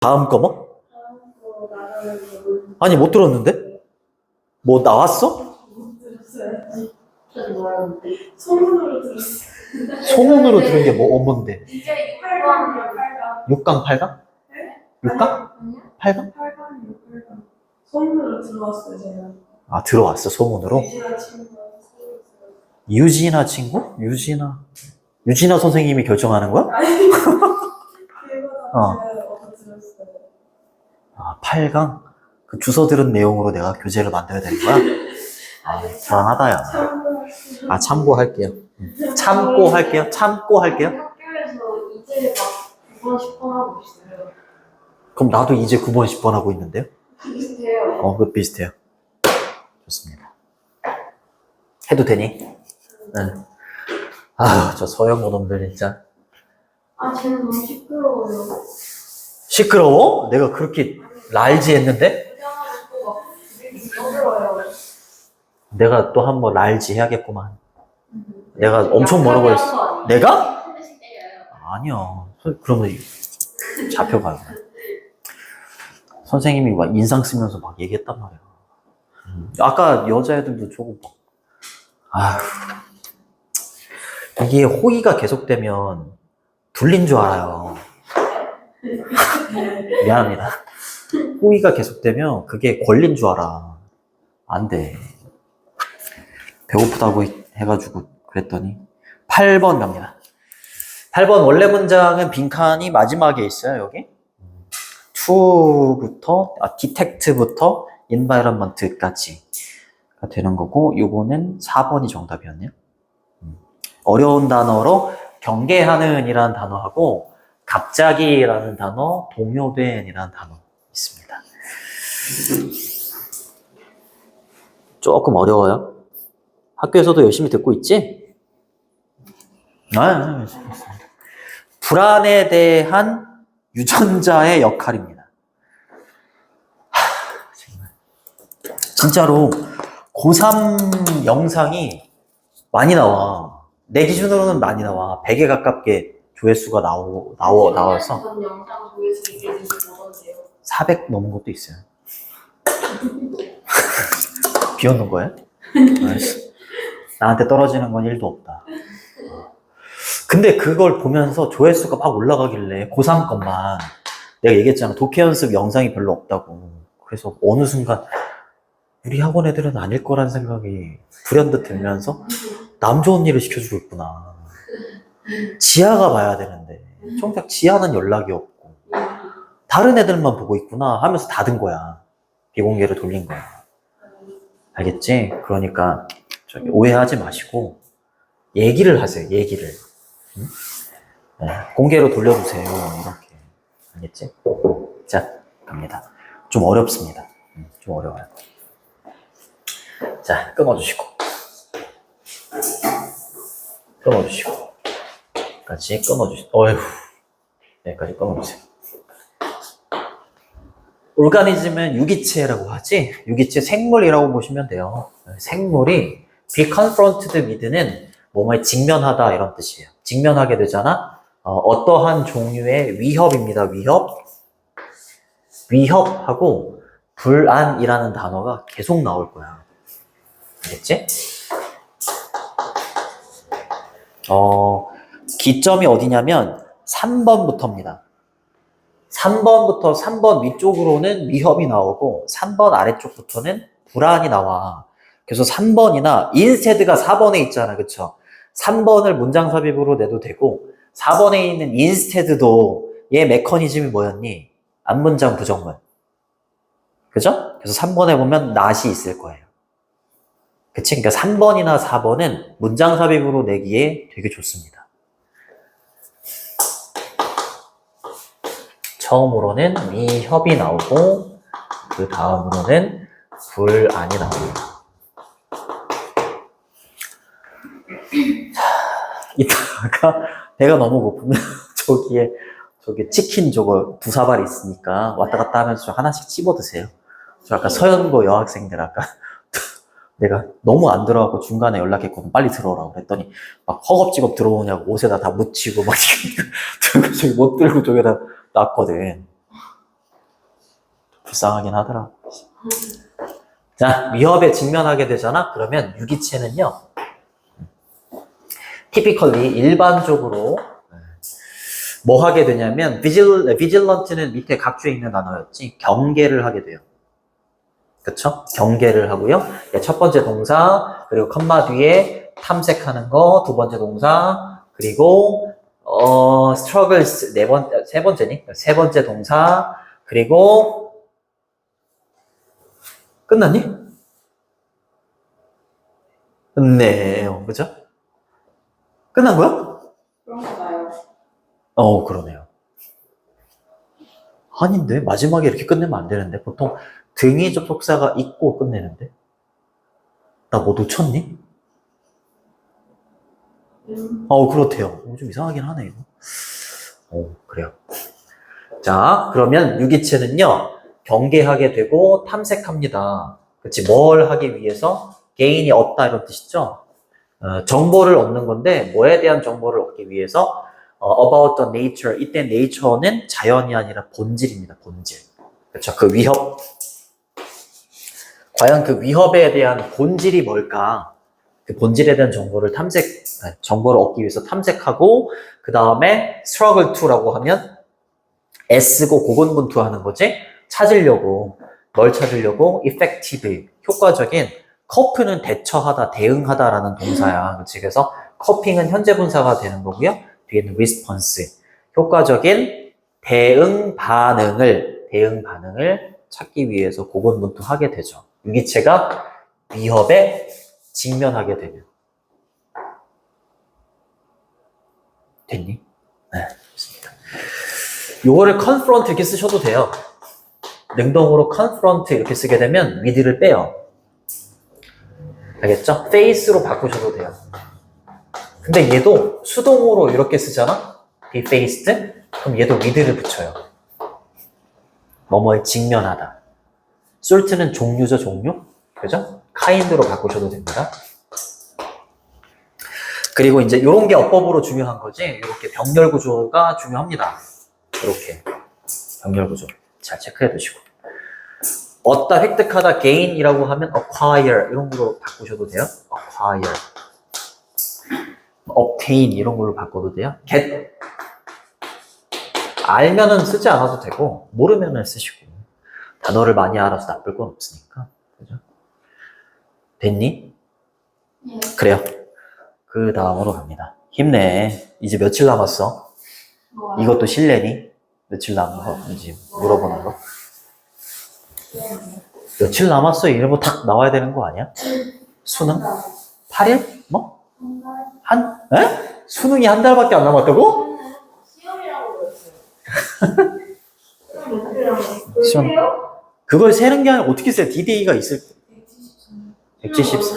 다음 거 뭐? 다음 거 나가는 거 아니, 못 들었는데? 뭐 나왔어? 못 들었어요. 소문으로 들었어요. 소문으로 들은 게 뭔데? 이제 8강이요, 8강. 6강, 8강? 네? 6강? 아니요? 8강? 8강이요, 8강. 소문으로 들어왔어요, 제가. 아, 들어왔어, 소문으로? 유진아 친구가 소문으로 들어왔어요. 유진아 친구? 유진아 선생님이 결정하는 거야? 아니, 그거다 어. 제가 어디서 들었어요. 아, 8강? 그 주워 들은 내용으로 내가 교재를 만들어야 되는 거야? 아, 불안하다, 야. 참고하시면. 아, 참고할게요. 참고할게요. 참고할게요. 학교에서 이제 막 9번, 10번 하고 있어요. 그럼 나도 이제 9번, 10번 하고 있는데요? 비슷해요. 그 비슷해요. 좋습니다. 해도 되니? 응. 아, 저 서영고 놈들 진짜. 아, 쟤는 너무 시끄러워요. 시끄러워? 내가 그렇게 랄지 했는데? 그냥하고 또막 시끄러워요. 내가 또 한번 랄지 해야겠구만. 내가 엄청 뭐라고 했어. 내가? 한 대씩 때려요. 아니야. 그러면 잡혀가요. 선생님이 막 인상 쓰면서 막 얘기했단 말이야. 아까 여자애들도 조금 막, 아휴. 이게 호의가 계속되면 둘린 줄 알아요. 미안합니다. 호의가 계속되면 그게 권린 줄 알아. 안 돼. 배고프다고 해가지고 그랬더니 8번 갑니다. 8번 원래 문장은 빈칸이 마지막에 있어요, 여기. to부터, detect부터 environment까지가 되는 거고, 요거는 4번이 정답이었네요. 어려운 단어로 경계하는 이라는 단어하고, 갑자기라는 단어, 동요된이라는 단어 있습니다. 조금 어려워요. 학교에서도 열심히 듣고 있지? 열심히 있습니다. 불안에 대한 유전자의 역할입니다. 정말. 진짜로 고3 영상이 많이 나와. 내 기준으로는 많이 나와. 100에 가깝게 조회수가 나와서 전 영상 조회수 이게 뭐던데요? 400 넘은 것도 있어요. 비웃는 거예요? 알았어. 나한테 떨어지는 건 1도 없다. 근데 그걸 보면서 조회수가 막 올라가길래 고3 것만 내가 얘기했잖아. 독해 연습 영상이 별로 없다고. 그래서 어느 순간 우리 학원 애들은 아닐 거란 생각이 불현듯 들면서 남 좋은 일을 시켜주고 있구나. 지아가 봐야 되는데 정작 지아는 연락이 없고 다른 애들만 보고 있구나 하면서 닫은 거야. 비공개로 돌린 거야. 알겠지? 그러니까 저기 오해하지 마시고 얘기를 하세요. 얘기를. 응? 네, 공개로 돌려주세요. 이렇게. 알겠지? 자, 갑니다. 좀 어렵습니다. 좀 어려워요. 자, 끊어주시고. 끊어주시고. 여기까지 끊어주시고. 어휴. 여기까지 끊어주세요. 오르가니즘은 유기체라고 하지? 유기체 생물이라고 보시면 돼요. 생물이 be confronted with는 뭐뭐에 직면하다 이런 뜻이에요. 직면하게 되잖아. 어떠한 종류의 위협입니다. 위협하고 불안이라는 단어가 계속 나올 거야. 알겠지? 기점이 어디냐면 3번부터입니다. 3번부터 3번 위쪽으로는 위협이 나오고 3번 아래쪽부터는 불안이 나와. 그래서 3번이나 instead가 4번에 있잖아. 그쵸? 3번을 문장 삽입으로 내도 되고 4번에 있는 instead도 얘 메커니즘이 뭐였니? 앞문장 부정문. 그죠? 그래서 3번에 보면 not이 있을 거예요. 그치? 그러니까 3번이나 4번은 문장 삽입으로 내기에 되게 좋습니다. 처음으로는 위협이 나오고 그 다음으로는 불안이 나옵니다. 이따가 배가 너무 고프면 저기 치킨 저거 2사발 있으니까 왔다 갔다 하면서 좀 하나씩 씹어 드세요. 저 아까 서연고 여학생들 아까 내가 너무 안 들어가고 중간에 연락했거든. 빨리 들어오라고 그랬더니 막 허겁지겁 들어오냐고 옷에다 다 묻히고 막 저기 못 들고 저기다 놨거든. 불쌍하긴 하더라고. 자, 위협에 직면하게 되잖아? 그러면 유기체는요, typically, 일반적으로, 뭐 하게 되냐면, vigilant는 밑에 각주에 있는 단어였지, 경계를 하게 돼요. 그쵸? 경계를 하고요. 첫 번째 동사, 그리고 컴마 뒤에 탐색하는 거, 두 번째 동사, 그리고, struggles, 세 번째니? 세 번째 동사, 그리고, 끝났니? 끝네요. 그죠? 끝난 거야? 그런가 봐요. 그러네요. 아닌데, 마지막에 이렇게 끝내면 안 되는데, 보통 등위 접속사가 있고 끝내는데? 나 뭐 놓쳤니? 그렇대요. 좀 이상하긴 하네, 이거. 그래요. 자, 그러면 유기체는요, 경계하게 되고 탐색합니다. 그치, 뭘 하기 위해서? 개인이 얻다 이런 뜻이죠? 정보를 얻는 건데, 뭐에 대한 정보를 얻기 위해서? about the nature. 이때 nature는 자연이 아니라 본질입니다, 본질. 그쵸, 그 위협. 과연 그 위협에 대한 본질이 뭘까? 그 본질에 대한 정보를 얻기 위해서 탐색하고, 그 다음에 struggle to라고 하면 애쓰고 고군분투하는 거지? 찾으려고. 뭘 찾으려고? effective, 효과적인. 커프는 대처하다, 대응하다라는 동사야. 그치? 그래서 커핑은 현재 분사가 되는 거고요. 뒤에는 response, 효과적인 대응 반응을 찾기 위해서 고군분투하게 되죠. 유기체가 위협에 직면하게 되면. 됐니? 네, 좋습니다. 요거를 confront 이렇게 쓰셔도 돼요. 능동으로 confront 이렇게 쓰게 되면 with를 빼요. 알겠죠? face로 바꾸셔도 돼요. 근데 얘도 수동으로 이렇게 쓰잖아? be faced? 그럼 얘도 with를 붙여요. 뭐뭐에 직면하다. salt는 종류죠, 종류? 그죠? kind로 바꾸셔도 됩니다. 그리고 이제 이런 게 어법으로 중요한 거지, 이렇게 병렬 구조가 중요합니다. 이렇게 병렬 구조 잘 체크해 두시고, 얻다, 획득하다, gain이라고 하면 acquire 이런 걸로 바꾸셔도 돼요. acquire, obtain 이런 걸로 바꿔도 돼요. get, 알면은 쓰지 않아도 되고 모르면은 쓰시고, 단어를 많이 알아서 나쁠 건 없으니까. 그죠? 됐니? 네. 그래요. 그 다음으로 갑니다. 힘내. 이제 며칠 남았어? 뭐야? 이것도 실례니? 며칠 남았는지 물어보는 거. 며칠 남았어? 이러면 딱 나와야 되는 거 아니야? 수능? 8일? 뭐? 수능이 한 달밖에 안 남았다고? 시험이라고 그랬어요. 시험. 그걸 세는 게 아니라 어떻게 세? D-Day가 있을 174.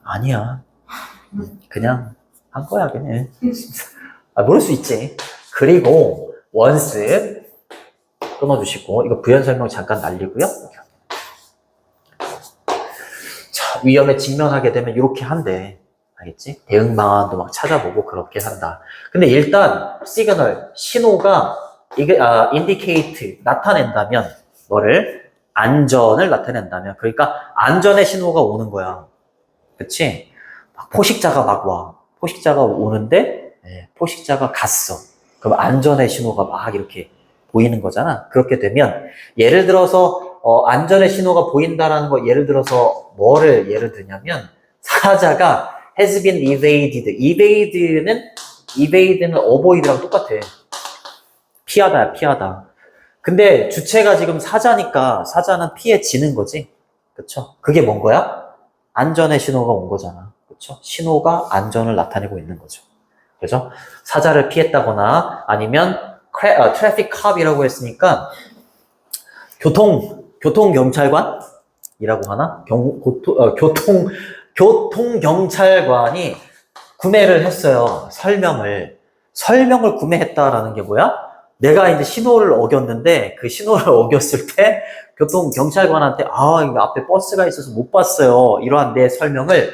아니야. 그냥 한 거야, 그냥. 모를 수 있지. 그리고 once 끊어주시고, 이거 부연 설명 잠깐 날리고요. 자, 위험에 직면하게 되면 이렇게 한대. 알겠지? 대응 방안도 막 찾아보고 그렇게 한다. 근데 일단 시그널, 신호가 이게 indicate, 나타낸다면, 뭐를? 안전을 나타낸다면, 그러니까 안전의 신호가 오는 거야. 그치? 막 포식자가 막 와. 포식자가 오는데, 포식자가 갔어. 그럼 안전의 신호가 막 이렇게 보이는 거잖아. 그렇게 되면, 예를 들어서, 안전의 신호가 보인다라는 거, 예를 들어서, 뭐를 예를 들냐면, 사자가 has been evaded. evade는 avoid랑 똑같아. 피하다야, 피하다. 근데 주체가 지금 사자니까 사자는 피해지는 거지. 그쵸? 그게 뭔 거야? 안전의 신호가 온 거잖아. 그쵸? 신호가 안전을 나타내고 있는 거죠. 그죠? 사자를 피했다거나 아니면 트래픽 캅이라고 했으니까 교통경찰관이라고 하나? 교통경찰관이 구매를 했어요. 설명을 구매했다라는 게 뭐야? 내가 이제 신호를 어겼는데 그 신호를 어겼을 때 교통경찰관한테 이거 앞에 버스가 있어서 못 봤어요. 이러한 내 설명을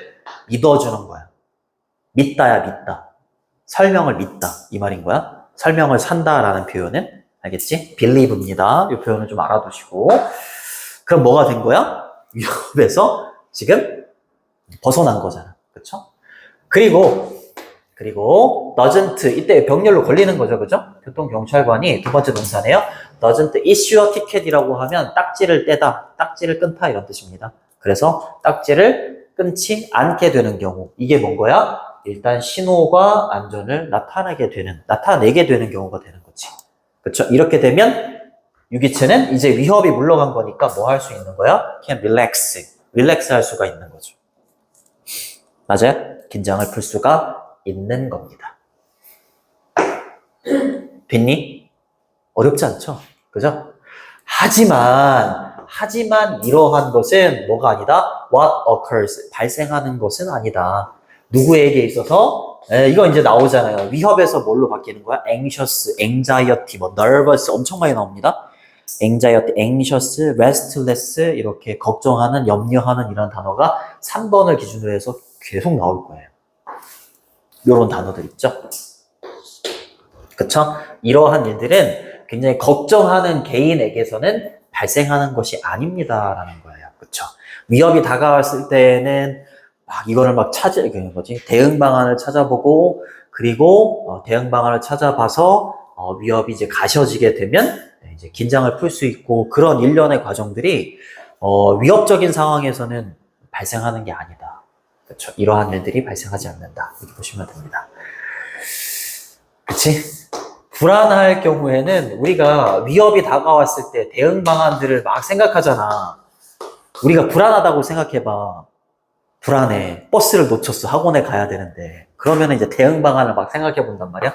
믿어주는 거야. 믿다야, 믿다. 설명을 믿다. 이 말인 거야. 설명을 산다라는 표현은 알겠지? believe입니다. 이 표현을 좀 알아두시고. 그럼 뭐가 된 거야? 위협에서 지금 벗어난 거잖아. 그쵸? 그리고 doesn't, 이때 병렬로 걸리는 거죠. 그죠? 교통경찰관이 두 번째 동사네요. doesn't issue a ticket이라고 하면 딱지를 떼다, 딱지를 끊다 이런 뜻입니다. 그래서 딱지를 끊지 않게 되는 경우. 이게 뭔 거야? 일단 신호가 안전을 나타내게 되는 경우가 되는 거지. 그쵸? 이렇게 되면 유기체는 이제 위협이 물러간 거니까 뭐 할 수 있는 거야? can relax 할 수가 있는 거죠. 맞아요? 긴장을 풀 수가 있는 겁니다. 됐니? 어렵지 않죠? 그죠? 하지만 이러한 것은 뭐가 아니다? What occurs, 발생하는 것은 아니다. 누구에게 있어서? 이거 이제 나오잖아요. 위협에서 뭘로 바뀌는 거야? anxious, anxiety, nervous 엄청 많이 나옵니다. anxiety, anxious, restless 이렇게 걱정하는, 염려하는 이런 단어가 3번을 기준으로 해서 계속 나올 거예요. 이런 단어들 있죠? 그쵸? 이러한 일들은 굉장히 걱정하는 개인에게서는 발생하는 것이 아닙니다라는 거예요. 그쵸? 위협이 다가왔을 때는 막 이거를 막 대응 방안을 찾아보고, 그리고 대응 방안을 찾아봐서 위협이 이제 가셔지게 되면 이제 긴장을 풀 수 있고, 그런 일련의 과정들이 위협적인 상황에서는 발생하는 게 아니다. 그렇죠. 이러한 일들이 발생하지 않는다. 이렇게 보시면 됩니다. 그치? 불안할 경우에는 우리가 위협이 다가왔을 때 대응 방안들을 막 생각하잖아. 우리가 불안하다고 생각해봐. 불안해. 버스를 놓쳤어. 학원에 가야 되는데. 그러면 이제 대응 방안을 막 생각해 본단 말이야.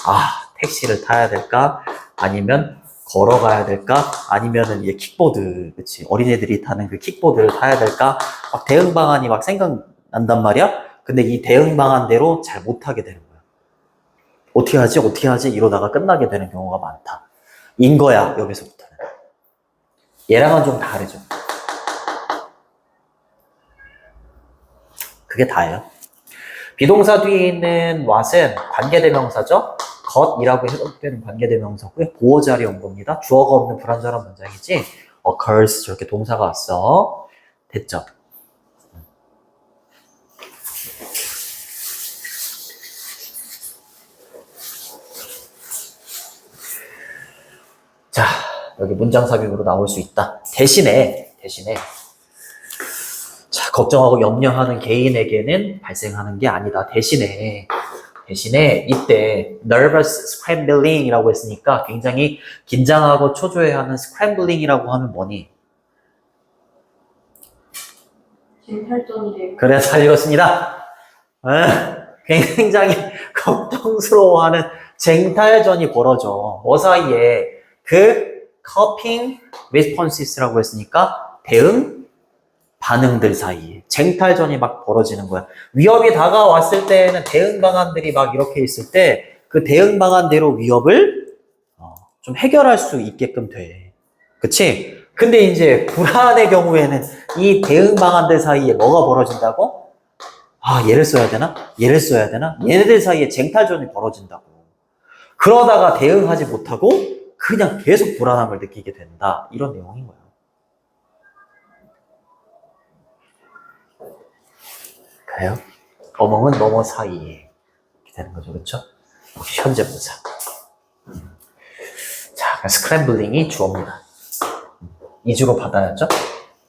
아, 택시를 타야 될까? 아니면 걸어가야 될까? 아니면은 이제 킥보드, 그치? 어린애들이 타는 그 킥보드를 타야 될까? 막 대응 방안이 막 생각난단 말이야? 근데 이 대응 방안대로 잘 못하게 되는 거야. 어떻게 하지? 이러다가 끝나게 되는 경우가 많다. 인 거야, 여기서부터는. 얘랑은 좀 다르죠. 그게 다예요. 비동사 뒤에 있는 what은 관계대명사죠. 것이라고 해석되는 관계대명사고요. 보호자리 온 겁니다. 주어가 없는 불완전한 문장이지. occurs 저렇게 동사가 왔어. 됐죠? 자, 여기 문장 삽입으로 나올 수 있다. 대신에 자, 걱정하고 염려하는 개인에게는 발생하는 게 아니다. 대신에 이때 nervous scrambling이라고 했으니까 굉장히 긴장하고 초조해하는 scrambling이라고 하면 뭐니? 쟁탈전이 그래, 잘 읽었습니다. 굉장히 걱정스러워하는 쟁탈전이 벌어져. 뭐 사이에? 그 coping responses라고 했으니까 대응 반응들 사이에 쟁탈전이 막 벌어지는 거야. 위협이 다가왔을 때는 대응 방안들이 막 이렇게 있을 때 그 대응 방안대로 위협을 좀 해결할 수 있게끔 돼. 그치? 근데 이제 불안의 경우에는 이 대응 방안들 사이에 뭐가 벌어진다고? 아, 얘를 써야 되나? 얘네들 사이에 쟁탈전이 벌어진다고. 그러다가 대응하지 못하고 그냥 계속 불안함을 느끼게 된다. 이런 내용인 거야. 그래요? 어멍은 뭐뭐 사이에 이렇게 되는 거죠. 그렇죠? 현재 분사. 자, 스크램블링이 주어입니다. 이주로 받아야죠.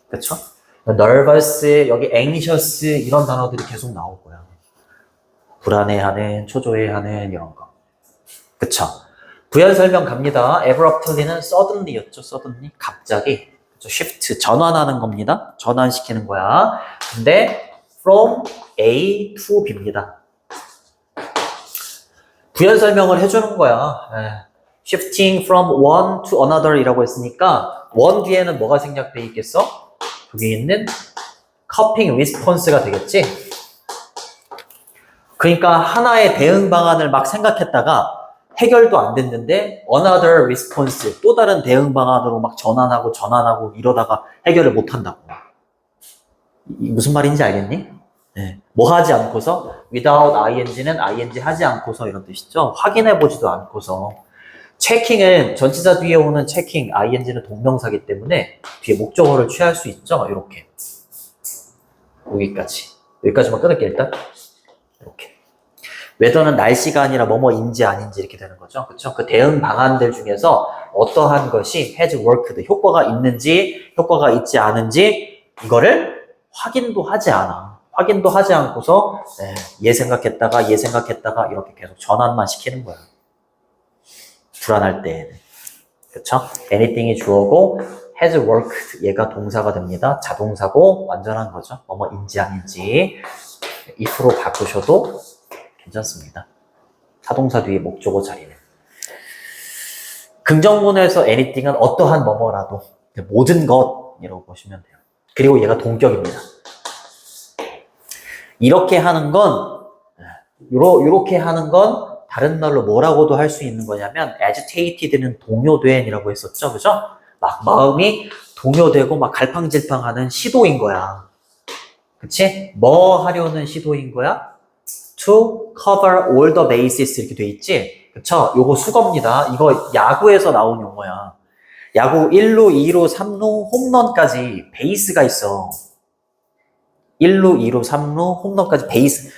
그렇죠? nervous, 여기 anxious 이런 단어들이 계속 나올 거야. 불안해하는, 초조해하는 이런 거. 그쵸? 부연 설명 갑니다. abruptly는 suddenly였죠. suddenly 갑자기. 그쵸? shift 전환하는 겁니다. 전환시키는 거야. 근데 from A to B입니다. 부연 설명을 해주는 거야. shifting from one to another 이라고 했으니까 one 뒤에는 뭐가 생략돼 있겠어? 거기 있는 coping response가 되겠지? 그러니까 하나의 대응 방안을 막 생각했다가 해결도 안 됐는데 another response, 또 다른 대응 방안으로 막 전환하고 이러다가 해결을 못 한다고. 무슨 말인지 알겠니? 네. 뭐 하지 않고서 without ing는 ing 하지 않고서 이런 뜻이죠. 확인해 보지도 않고서. 체킹은 전치사 뒤에 오는 체킹, ing는 동명사기 때문에 뒤에 목적어를 취할 수 있죠. 이렇게. 여기까지만 끊을게 일단. 이렇게. 웨더는 날씨가 아니라 뭐뭐인지 아닌지 이렇게 되는 거죠. 그쵸? 그 대응 방안들 중에서 어떠한 것이 has worked, 효과가 있는지, 효과가 있지 않은지, 이거를 확인도 하지 않아. 확인도 하지 않고서, 얘 생각했다가, 이렇게 계속 전환만 시키는 거야. 불안할 때에는. 그쵸? anything이 주어고, has worked, 얘가 동사가 됩니다. 자동사고, 완전한 거죠. 뭐뭐인지 아닌지. if로 바꾸셔도 괜찮습니다. 타동사 뒤에 목적어 자리는. 긍정문에서 anything은 어떠한 뭐뭐라도 모든 것이라고 보시면 돼요. 그리고 얘가 동격입니다. 이렇게 하는 건 요렇게 하는 건 다른 말로 뭐라고도 할 수 있는 거냐면 agitated는 동요된이라고 했었죠. 그죠? 막 마음이 동요되고 막 갈팡질팡하는 시도인 거야. 그치? 뭐 하려는 시도인 거야? To cover all the bases 이렇게 돼 있지? 그쵸? 요거 수거입니다. 이거 야구에서 나온 용어야. 야구 1루, 2루, 3루, 홈런까지 베이스가 있어. 1루, 2루, 3루, 홈런까지 베이스.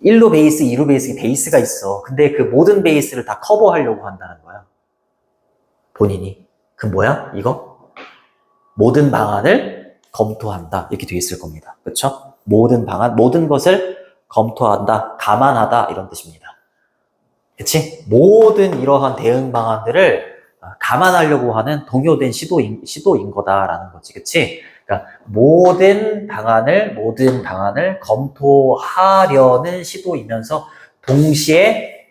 1루 베이스, 2루 베이스가 있어. 근데 그 모든 베이스를 다 커버하려고 한다는 거야. 본인이. 그 뭐야? 이거? 모든 방안을 검토한다. 이렇게 돼 있을 겁니다. 그쵸? 모든 방안, 모든 것을 검토한다, 감안하다 이런 뜻입니다. 그치? 모든 이러한 대응 방안들을 감안하려고 하는 동요된 시도인 거다라는 거지. 그치? 그러니까 모든 방안을 검토하려는 시도이면서 동시에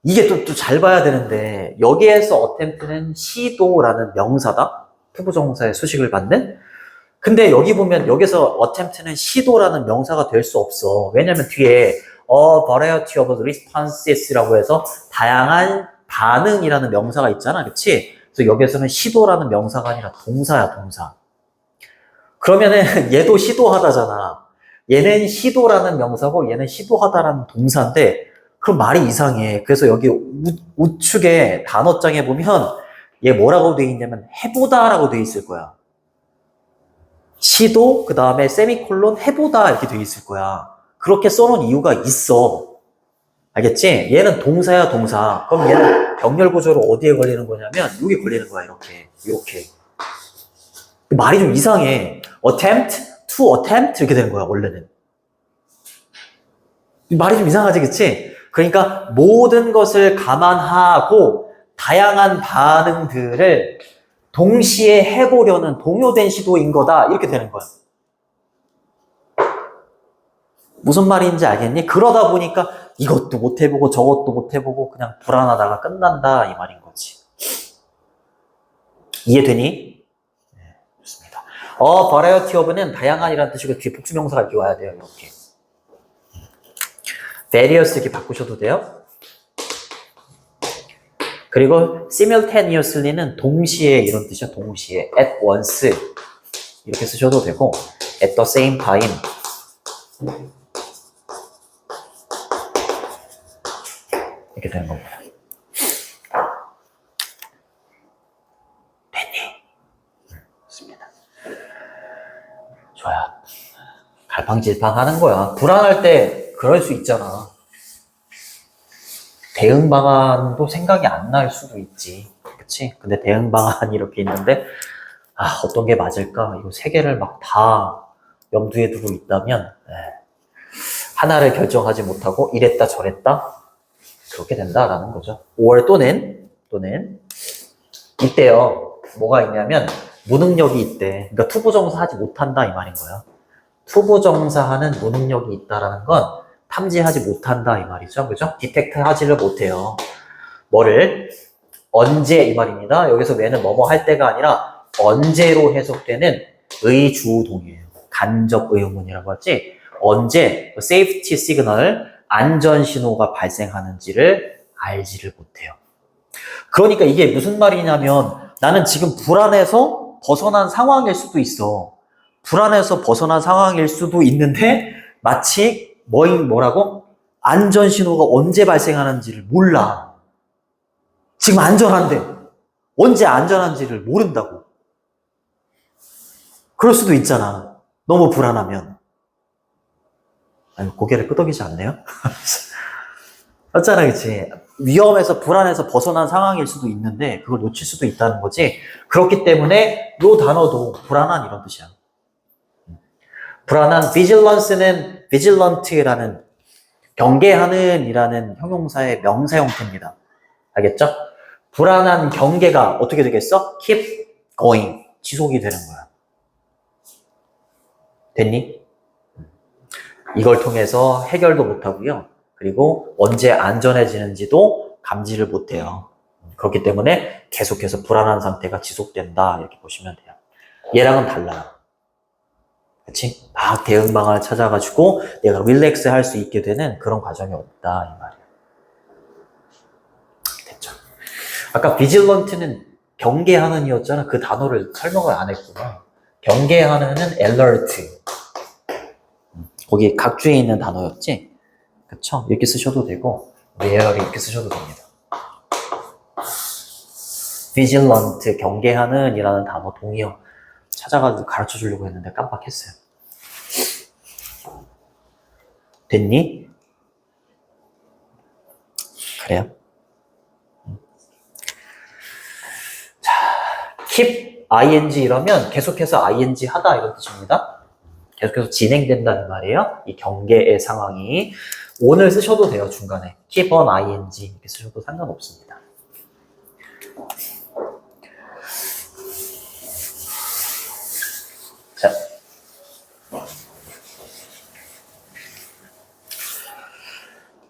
이게 또 잘 봐야 되는데 여기에서 attempt는 시도라는 명사다. 투부정사의 수식을 받는. 근데 여기 보면 여기서 attempt는 시도라는 명사가 될 수 없어. 왜냐면 뒤에 a variety of responses라고 해서 다양한 반응이라는 명사가 있잖아. 그치? 그래서 여기서는 시도라는 명사가 아니라 동사야, 동사. 그러면은 얘도 시도하다잖아. 얘는 시도라는 명사고 얘는 시도하다라는 동사인데 그럼 말이 이상해. 그래서 여기 우측에 단어장에 보면 얘 뭐라고 돼 있냐면 해보다라고 돼 있을 거야. 시도, 그 다음에 세미콜론, 해보다 이렇게 돼 있을 거야. 그렇게 써놓은 이유가 있어. 알겠지? 얘는 동사야, 동사. 그럼 얘는 병렬 구조로 어디에 걸리는 거냐면 여기 걸리는 거야, 이렇게. 말이 좀 이상해. attempt, to attempt 이렇게 되는 거야, 원래는. 말이 좀 이상하지, 그치? 그러니까 모든 것을 감안하고 다양한 반응들을 동시에 해보려는 동요된 시도인 거다. 이렇게 되는 거야. 무슨 말인지 알겠니? 그러다 보니까 이것도 못 해보고 저것도 못 해보고 그냥 불안하다가 끝난다. 이 말인 거지. 이해되니? 네, 좋습니다. variety of는 다양한이라는 뜻이고 뒤에 복수명사가 이렇게 와야 돼요. 이렇게. various 이렇게 바꾸셔도 돼요. 그리고 simultaneously는 동시에 이런 뜻이야. 동시에 at once 이렇게 쓰셔도 되고 at the same time 이렇게 되는 겁니다. 됐니? 좋습니다. 좋아요. 갈팡질팡 하는 거야. 불안할 때 그럴 수 있잖아. 대응 방안도 생각이 안 날 수도 있지. 그치? 근데 대응 방안이 이렇게 있는데, 어떤 게 맞을까? 이거 세 개를 막 다 염두에 두고 있다면, 하나를 결정하지 못하고 이랬다 저랬다? 그렇게 된다라는 거죠. 5월 또는, 이때요. 뭐가 있냐면, 무능력이 있대. 그러니까 투부정사 하지 못한다 이 말인 거야. 투부정사 하는 무능력이 있다라는 건 탐지하지 못한다 이 말이죠. 그죠? 디텍트 하지를 못해요. 뭐를? 언제 이 말입니다. 여기서 왜는 뭐뭐 할 때가 아니라 언제로 해석되는 의주동이에요. 간접 의문이라고 하지. 언제 세이프티 시그널 안전 신호가 발생하는지를 알지를 못해요. 그러니까 이게 무슨 말이냐면 나는 지금 불안해서 벗어난 상황일 수도 있어. 불안해서 벗어난 상황일 수도 있는데 마치 뭐라고? 안전 신호가 언제 발생하는지를 몰라. 지금 안전한데 언제 안전한지를 모른다고. 그럴 수도 있잖아. 너무 불안하면. 아니, 고개를 끄덕이지 않네요? 맞잖아, 그치? 위험해서 불안해서 벗어난 상황일 수도 있는데 그걸 놓칠 수도 있다는 거지. 그렇기 때문에 이 단어도 불안한 이런 뜻이야. 불안한 vigilance는 vigilant라는 경계하는 이라는 형용사의 명사 형태입니다. 알겠죠? 불안한 경계가 어떻게 되겠어? keep going. 지속이 되는 거야. 됐니? 이걸 통해서 해결도 못하고요. 그리고 언제 안전해지는지도 감지를 못해요. 그렇기 때문에 계속해서 불안한 상태가 지속된다. 이렇게 보시면 돼요. 얘랑은 달라요. 그치? 막 대응 방안을 찾아가지고 내가 릴렉스 할 수 있게 되는 그런 과정이 없다. 이 말이에요. 됐죠? 아까 vigilant는 경계하는 이었잖아. 그 단어를 설명을 안 했구나. 경계하는은 alert. 거기 각주에 있는 단어였지? 그쵸? 이렇게 쓰셔도 되고, where 이렇게 쓰셔도 됩니다. vigilant, 경계하는 이라는 단어 동의어 찾아가지고 가르쳐 주려고 했는데 깜빡했어요. 됐니? 그래요? 자, keep ing 이러면 계속해서 ing 하다 이런 뜻입니다. 계속해서 진행된다는 말이에요. 이 경계의 상황이. 오늘 쓰셔도 돼요, 중간에. keep on ing 이렇게 쓰셔도 상관없습니다. 자.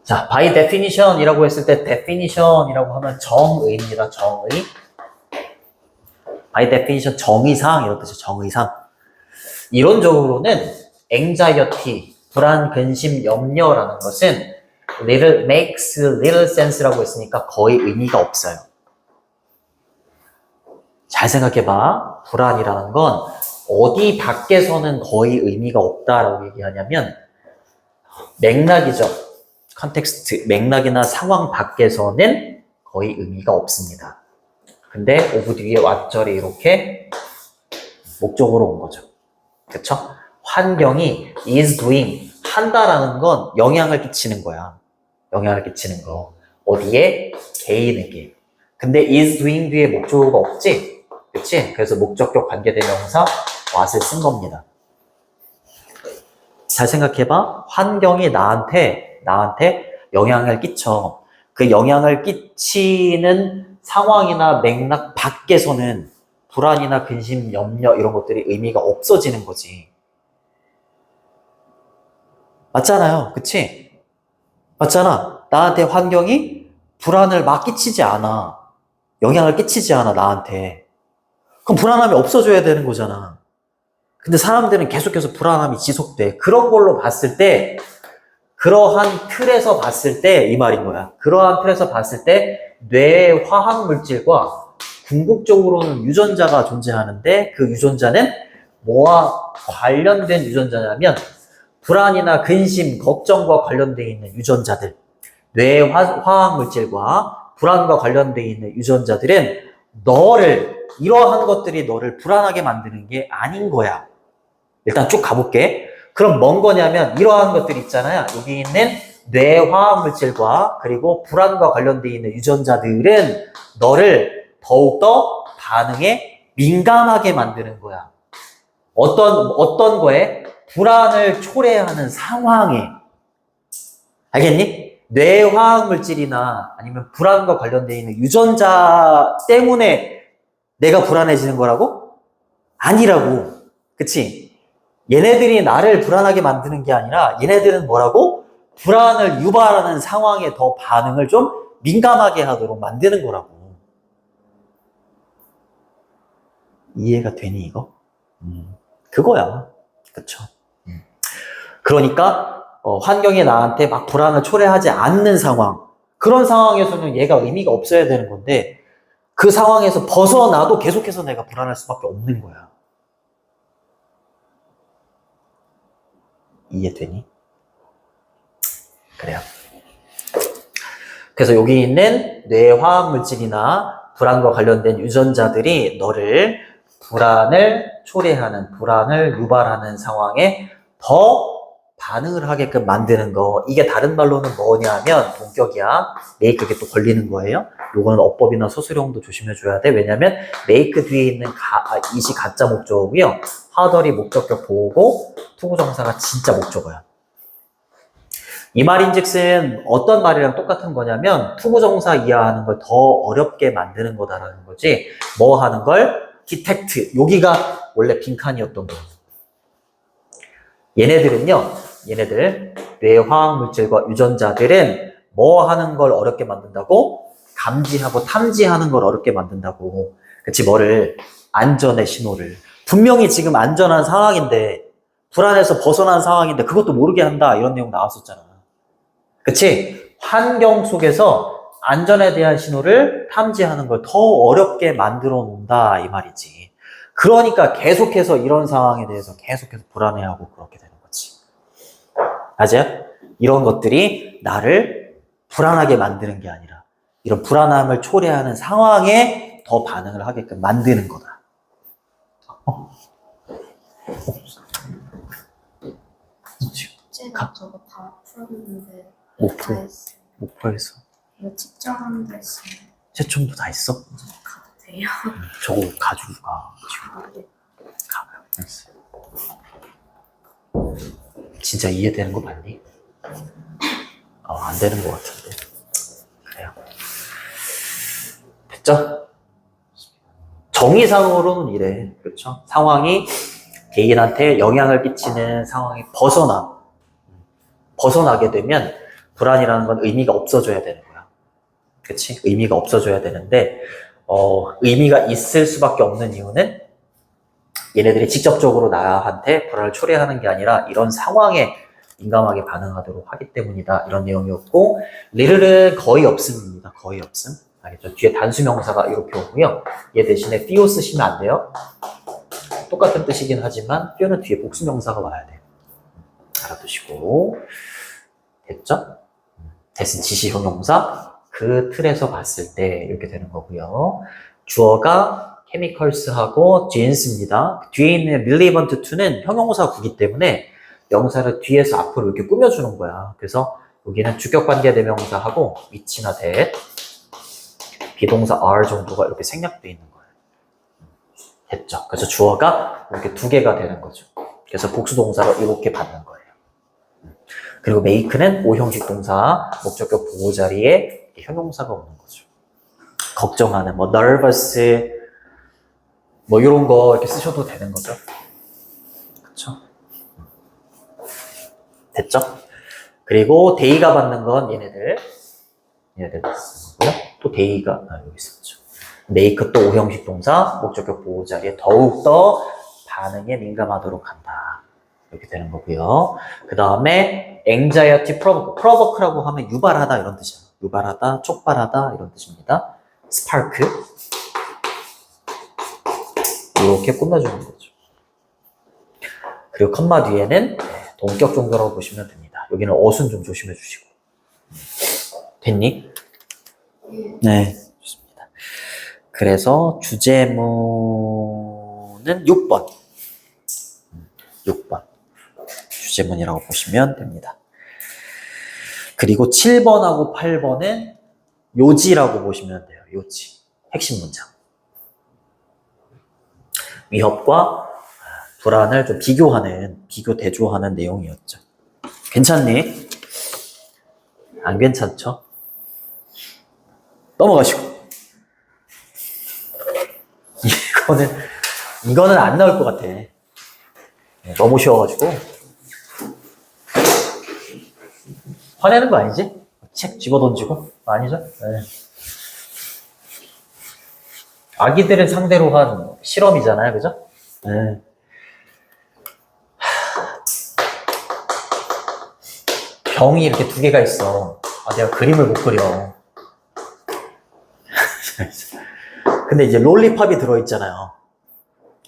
자, by definition 이라고 했을 때 definition 이라고 하면 정의입니다, 정의. by definition 정의상 이런 뜻이죠, 정의상. 이론적으로는 anxiety, 불안, 근심, 염려라는 것은 little makes little sense라고 했으니까 거의 의미가 없어요. 잘 생각해봐. 불안이라는 건 어디 밖에서는 거의 의미가 없다라고 얘기하냐면 맥락이죠. 컨텍스트, 맥락이나 상황 밖에서는 거의 의미가 없습니다. 근데 오브 뒤에 왓절이 이렇게 목적으로 온 거죠. 그쵸? 환경이 is doing, 한다라는 건 영향을 끼치는 거야. 영향을 끼치는 거. 어디에? 개인에게. 근데 is doing 뒤에 목적어가 없지? 그치? 그래서 목적격 관계대명사 what을 쓴 겁니다. 잘 생각해봐. 환경이 나한테 영향을 끼쳐. 그 영향을 끼치는 상황이나 맥락 밖에서는 불안이나 근심, 염려 이런 것들이 의미가 없어지는 거지. 맞잖아요. 그치? 맞잖아. 나한테 환경이 불안을 막 끼치지 않아. 영향을 끼치지 않아, 나한테. 그럼 불안함이 없어져야 되는 거잖아. 근데 사람들은 계속해서 불안함이 지속돼. 그런 걸로 봤을 때, 그러한 틀에서 봤을 때 이 말인 거야. 그러한 틀에서 봤을 때 뇌의 화학 물질과 궁극적으로는 유전자가 존재하는데 그 유전자는 뭐와 관련된 유전자냐면 불안이나 근심, 걱정과 관련되어 있는 유전자들, 뇌의 화학 물질과 불안과 관련되어 있는 유전자들은 이러한 것들이 너를 불안하게 만드는 게 아닌 거야. 일단 쭉 가볼게. 그럼 뭔 거냐면 이러한 것들 있잖아요. 여기 있는 뇌 화학 물질과 그리고 불안과 관련되어 있는 유전자들은 너를 더욱더 반응에 민감하게 만드는 거야. 어떤 거에? 불안을 초래하는 상황에. 알겠니? 뇌 화학 물질이나 아니면 불안과 관련되어 있는 유전자 때문에 내가 불안해지는 거라고? 아니라고. 그치? 얘네들이 나를 불안하게 만드는 게 아니라 얘네들은 뭐라고? 불안을 유발하는 상황에 더 반응을 좀 민감하게 하도록 만드는 거라고. 이해가 되니 이거? 그거야. 그쵸? 그러니까 환경이 나한테 막 불안을 초래하지 않는 상황, 그런 상황에서는 얘가 의미가 없어야 되는 건데 그 상황에서 벗어나도 계속해서 내가 불안할 수밖에 없는 거야. 이해되니? 그래요. 그래서 여기 있는 뇌 화학 물질이나 불안과 관련된 유전자들이 너를 불안을 초래하는, 불안을 유발하는 상황에 더 반응을 하게끔 만드는 거. 이게 다른 말로는 뭐냐면 동격이야. 메이크 그게 또 걸리는 거예요. 요거는 어법이나 서술형도 조심해줘야 돼. 왜냐면 메이크 뒤에 있는 이시 가짜 목적이고요. 하더리 목적격 보호고 투구정사가 진짜 목적어야. 이 말인즉슨 어떤 말이랑 똑같은 거냐면 투구정사 이해하는 걸 더 어렵게 만드는 거다라는 거지. 뭐 하는 걸? 디텍트. 여기가 원래 빈칸이었던 거예요. 얘네들은요. 얘네들 뇌 화학물질과 유전자들은 뭐 하는 걸 어렵게 만든다고? 감지하고 탐지하는 걸 어렵게 만든다고. 그치? 뭐를? 안전의 신호를. 분명히 지금 안전한 상황인데 불안해서 벗어난 상황인데 그것도 모르게 한다. 이런 내용 나왔었잖아. 그치? 환경 속에서 안전에 대한 신호를 탐지하는 걸 더 어렵게 만들어 놓는다. 이 말이지. 그러니까 계속해서 이런 상황에 대해서 계속해서 불안해하고 그렇게 되는 거지. 맞아요? 이런 것들이 나를 불안하게 만드는 게 아니라 이런 불안함을 초래하는 상황에 더 반응을 하게끔 만드는 거다. 제가 저거 다 풀었는데 못 다 풀어. 했어요. 목포에서 이거 측정하는 데 있으면 최첨도 다 했어? 가도 돼요? 저거 가지고 가. 네. 알았어. 진짜 이해되는 거 맞니? 안 되는 것 같은데. 그래요. 됐죠? 정의상으로는 이래. 그렇죠? 상황이 개인한테 영향을 끼치는 상황이 벗어나게 되면 불안이라는 건 의미가 없어져야 되는 거야. 그치? 의미가 없어져야 되는데, 의미가 있을 수밖에 없는 이유는 얘네들이 직접적으로 나한테 불안을 초래하는 게 아니라 이런 상황에 민감하게 반응하도록 하기 때문이다. 이런 내용이었고, 리를은 거의 없음입니다. 거의 없음. 알겠죠? 뒤에 단수명사가 이렇게 오고요. 얘 대신에 띄어 쓰시면 안 돼요. 똑같은 뜻이긴 하지만 띄어는 뒤에 복수명사가 와야 돼요. 알아두시고. 됐죠? 대신 지시형용사 그 틀에서 봤을 때 이렇게 되는 거고요. 주어가 chemicals하고 jeans입니다. 뒤에 있는 relevant to는 형용사 구기 때문에 명사를 뒤에서 앞으로 이렇게 꾸며주는 거야. 그래서 여기는 주격관계 대명사하고 위치나 that, 비동사 are 정도가 이렇게 생략되어 있는 거예요. 됐죠? 그래서 주어가 이렇게 두 개가 되는 거죠. 그래서 복수동사로 이렇게 받는 거예요. 그리고 make는 오형식 동사, 목적격 보호 자리에 형용사가 오는 거죠. 걱정하는, nervous, 이런 거 이렇게 쓰셔도 되는 거죠. 그쵸? 됐죠? 그리고 데이가 받는 건 얘네들 쓰는 거고요. 또 데이가, 여기 있었죠. make 또 오형식 동사, 목적격 보호 자리에 더욱더 반응에 민감하도록 한다. 이렇게 되는 거고요. 그 다음에 anxiety provoke라고 하면 유발하다 이런 뜻이에요. 유발하다, 촉발하다 이런 뜻입니다. spark 이렇게 꾸며주는 거죠. 그리고 컴마 뒤에는 동격 정도라고 보시면 됩니다. 여기는 어순 좀 조심해 주시고. 됐니? 네, 좋습니다. 그래서 주제문은 6번. 6번. 주제문이라고 보시면 됩니다. 그리고 7번하고 8번은 요지라고 보시면 돼요. 요지. 핵심 문장. 위협과 불안을 좀 비교 대조하는 내용이었죠. 괜찮니? 안 괜찮죠? 넘어가시고. 이거는 안 나올 것 같아. 너무 쉬워가지고. 화내는 거 아니지? 책 집어던지고? 아니죠? 네. 아기들을 상대로 한 실험이잖아요, 그죠? 네. 병이 이렇게 두 개가 있어. 내가 그림을 못 그려. 근데 이제 롤리팝이 들어있잖아요.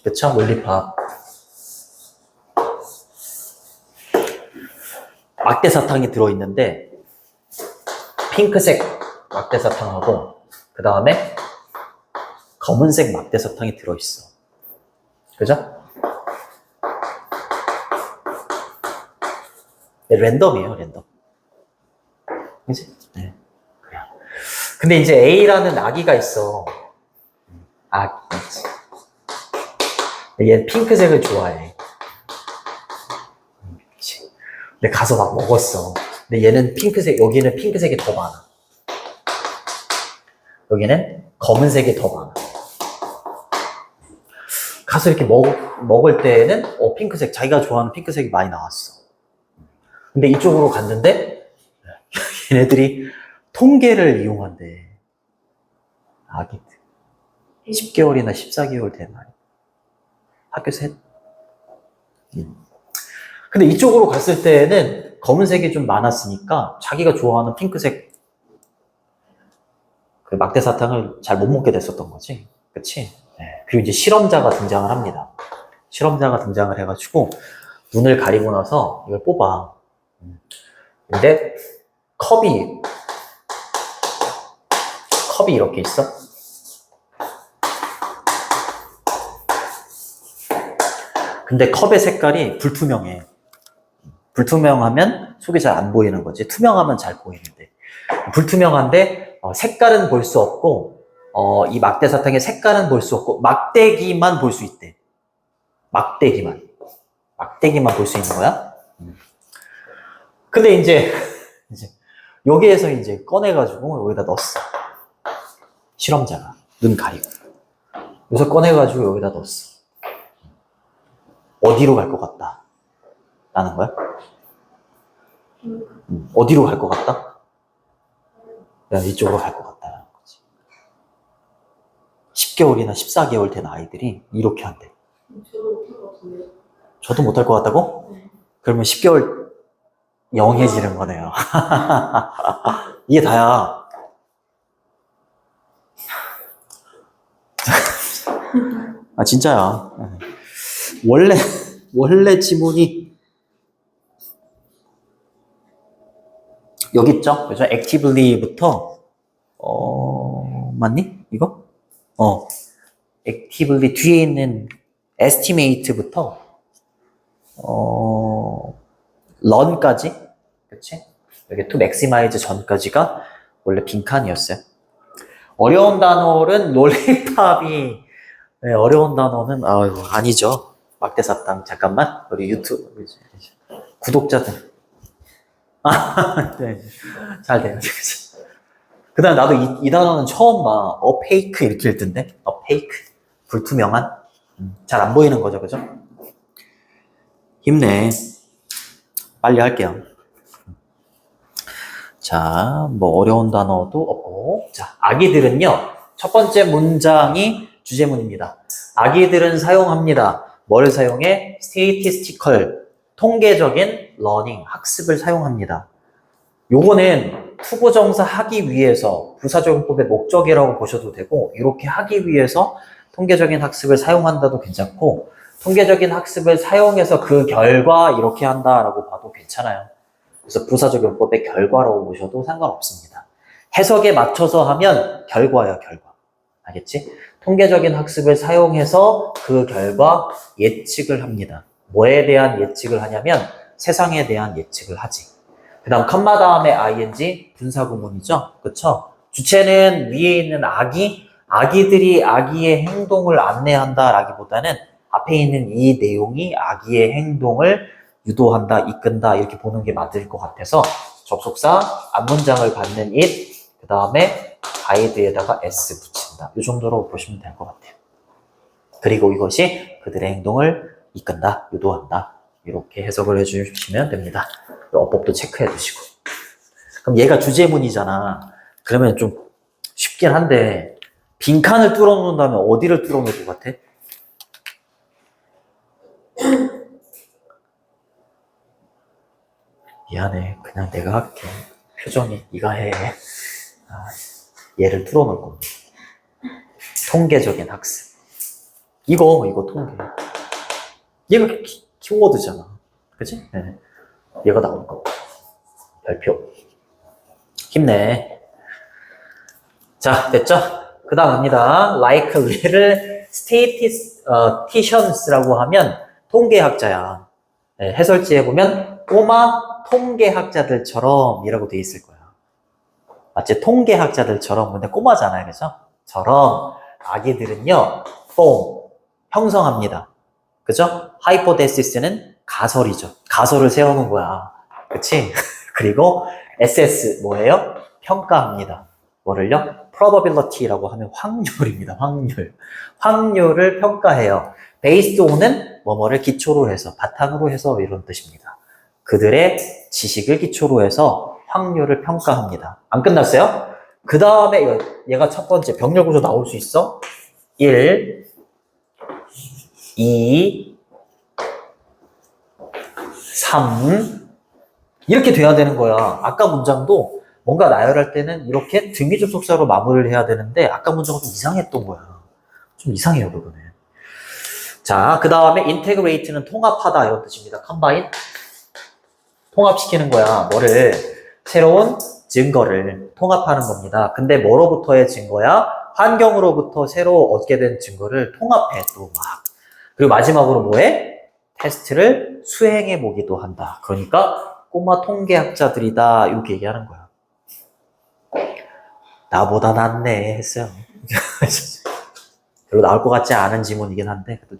그쵸? 롤리팝. 막대 사탕이 들어있는데 핑크색 막대사탕하고 그 다음에 검은색 막대사탕이 들어있어. 그죠? 네, 랜덤이에요, 랜덤. 그지? 네. 그래요. 근데 이제 A라는 아기가 있어. 아기. 얘 핑크색을 좋아해. 그치. 근데 가서 막 먹었어. 근데 얘는 핑크색, 여기는 핑크색이 더 많아. 여기는 검은색이 더 많아. 가서 이렇게 먹을 때에는 핑크색, 자기가 좋아하는 핑크색이 많이 나왔어. 근데 이쪽으로 갔는데 얘네들이 통계를 이용한대. 아기들. 10개월이나 14개월 된 아이. 학교에서 했. 근데 이쪽으로 갔을 때에는 검은색이 좀 많았으니까 자기가 좋아하는 핑크색 그 막대사탕을 잘 못 먹게 됐었던 거지. 그치? 네. 그리고 이제 실험자가 등장을 합니다. 실험자가 등장을 해가지고 눈을 가리고 나서 이걸 뽑아. 근데 컵이 이렇게 있어. 근데 컵의 색깔이 불투명해. 불투명하면 속이 잘 안 보이는 거지. 투명하면 잘 보이는데. 불투명한데 색깔은 볼 수 없고 이 막대사탕의 색깔은 볼 수 없고 막대기만 볼 수 있대. 막대기만 볼 수 있는 거야. 근데 이제 여기에서 이제 꺼내가지고 여기다 넣었어. 실험자가 눈 가리고 여기서 꺼내가지고 여기다 넣었어. 어디로 갈 것 같다? 라는 거야? 어디로 갈 것 같다? 야, 이쪽으로 갈 것 같다라는 거지. 10개월이나 14개월 된 아이들이 이렇게 한대. 저도 못할 것 같은데요. 저도 못할 것 같다고? 네. 그러면 10개월 영해지는 거네요. 이게 다야. 아, 진짜야. 원래 지문이 여기 있죠? 그죠? activelly부터, 맞니? 이거? actively 뒤에 있는 estimate부터, learn까지. 그치? 여기 to maximize 전까지가 원래 빈칸이었어요. 어려운 단어는 롤링팝이, 네, 어려운 단어는, 아니죠. 막대사탕, 잠깐만. 우리 유튜브, 구독자들. 네. 잘 돼요. 그 다음 나도 이 단어는 처음 봐. opaque 이렇게 읽던데? opaque. 불투명한? 잘 안 보이는 거죠, 그죠? 힘내. 빨리 할게요. 자, 뭐 어려운 단어도 없고. 자, 아기들은요. 첫 번째 문장이 주제문입니다. 아기들은 사용합니다. 뭐를 사용해? statistical, 통계적인 learning, 학습을 사용합니다. 요거는 투부정사 하기 위해서 부사적용법의 목적이라고 보셔도 되고 이렇게 하기 위해서 통계적인 학습을 사용한다도 괜찮고 통계적인 학습을 사용해서 그 결과 이렇게 한다라고 봐도 괜찮아요. 그래서 부사적용법의 결과라고 보셔도 상관없습니다. 해석에 맞춰서 하면 결과야, 결과. 알겠지? 통계적인 학습을 사용해서 그 결과 예측을 합니다. 뭐에 대한 예측을 하냐면 세상에 대한 예측을 하지. 그 다음 컴마 다음에 ing 분사구문이죠. 그쵸? 주체는 위에 있는 아기들이 아기의 행동을 안내한다 라기보다는 앞에 있는 이 내용이 아기의 행동을 유도한다, 이끈다 이렇게 보는 게 맞을 것 같아서 접속사 앞문장을 받는 it 그 다음에 가이드에다가 s 붙인다. 이 정도로 보시면 될 것 같아요. 그리고 이것이 그들의 행동을 이끈다, 유도한다. 이렇게 해석을 해주시면 됩니다. 어법도 체크해 두시고. 그럼 얘가 주제문이잖아. 그러면 좀 쉽긴 한데 빈칸을 뚫어 놓는다면 어디를 뚫어 놓을 것 같아? 미안해. 그냥 내가 할게. 표정이 네가 해. 얘를 뚫어 놓을 겁니다. 통계적인 학습. 이거 통계. 얘가 키워드잖아. 그치? 네. 얘가 나올 거. 별표. 힘내. 자, 됐죠? 그 다음 갑니다. likely를 statisticians라고 하면 통계학자야. 네, 해설지에 보면 꼬마 통계학자들처럼 이라고 돼 있을 거야. 마치 통계학자들처럼, 근데 꼬마잖아요. 그죠? 처럼 아기들은요, form, 형성합니다. 그죠? hypothesis는 가설이죠. 가설을 세우는 거야. 그치? 그리고 assess, 뭐예요? 평가합니다. 뭐를요? probability라고 하면 확률입니다. 확률. 확률을 평가해요. based on은 뭐뭐를 기초로 해서, 바탕으로 해서 이런 뜻입니다. 그들의 지식을 기초로 해서 확률을 평가합니다. 안 끝났어요? 그 다음에 얘가 첫 번째 병렬 구조 나올 수 있어? 1, 2, 3 이렇게 돼야 되는 거야. 아까 문장도 뭔가 나열할 때는 이렇게 등위 접속사로 마무리를 해야 되는데 아까 문장은 좀 이상했던 거야. 좀 이상해요, 그거는. 자, 그 다음에 integrate는 통합하다 이런 뜻입니다. combine. 통합시키는 거야. 뭐를? 새로운 증거를 통합하는 겁니다. 근데 뭐로부터의 증거야? 환경으로부터 새로 얻게 된 증거를 통합해 또 막. 그리고 마지막으로 뭐해? 테스트를 수행해 보기도 한다. 그러니까 꼬마 통계학자들이다 이렇게 얘기하는 거야. 나보다 낫네 했어요. 별로 나올 것 같지 않은 지문이긴 한데 또